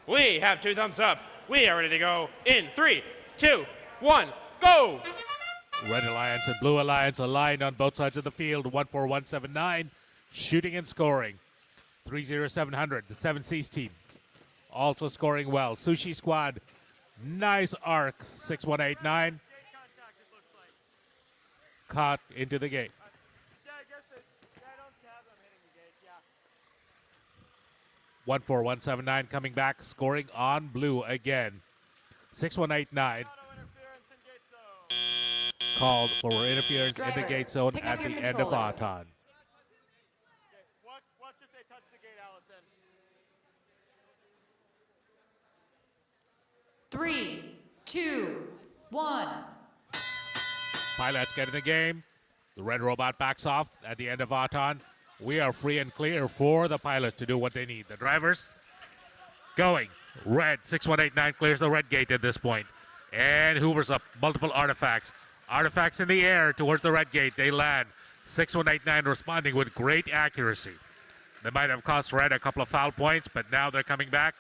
We have 2 thumbs up. We are ready to go in 3, 2, 1, go! Red Alliance and Blue Alliance aligned on both sides of the field. 14179, shooting and scoring. 30700, the 7 Seas team, also scoring well. Sushi Squad, nice arc. 6189, caught into the gate. 14179 coming back, scoring on blue again. 6189 called for interference in the gate zone at the end of Auton. Watch if they touch the gate, Allison. 3, 2, 1. Pilots get in the game. The red robot backs off at the end of Auton. We are free and clear for the pilots to do what they need. The drivers going. Red 6189 clears the red gate at this point and hoovers up multiple artifacts. Artifacts in the air towards the red gate. They land. 6189 responding with great accuracy. They might have cost red a couple of foul points, but now they're coming back.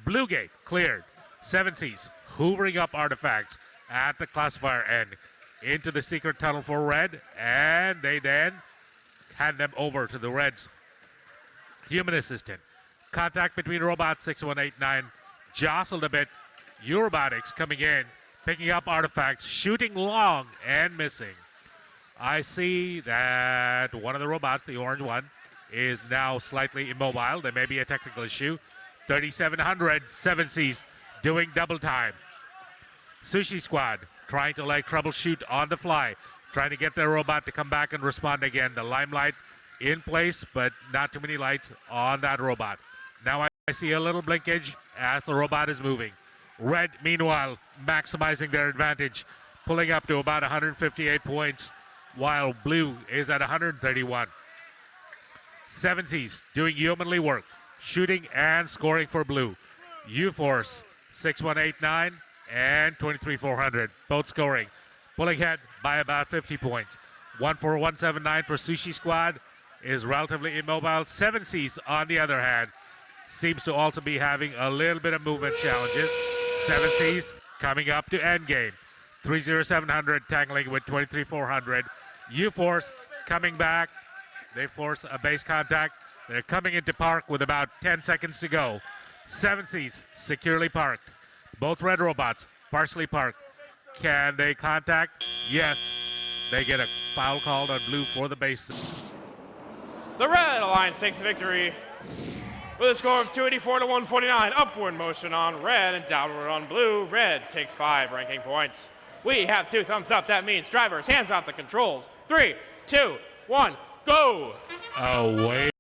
Blue gate cleared. 7 Seas hoovering up artifacts at the classifier end into the secret tunnel for red, and they then hand them over to the Reds' human assistant. Contact between robot 6189 jostled a bit. Eurobotics coming in, picking up artifacts, shooting long and missing. I see that one of the robots, the orange one, is now slightly immobile. There may be a technical issue. 3700, 7 Seas doing double time. Sushi Squad trying to troubleshoot on the fly, trying to get their robot to come back and respond again. The limelight in place, but not too many lights on that robot. Now I see a little blinkage as the robot is moving. Red, meanwhile, maximizing their advantage, pulling up to about 158 points, while blue is at 131. 7 Seas doing yeomanly work, shooting and scoring for blue. U-Force 6189 and 23400, both scoring, pulling ahead by about 50 points. 14179 for Sushi Squad is relatively immobile. 7 Seas, on the other hand, seems to also be having a little bit of movement challenges. 7 Seas coming up to endgame. 30700 tangling with 23400. U-Force coming back. They force a base contact. They're coming into park with about 10 seconds to go. 7 Seas securely parked. Both red robots partially parked. Can they contact? Yes. They get a foul called on blue for the base. The Red Alliance takes the victory with a score of 284 to 149. Upward motion on red and downward on blue. Red takes 5 ranking points. We have 2 thumbs up. That means drivers, hands off the controls. 3, 2, 1, go! Oh, wait.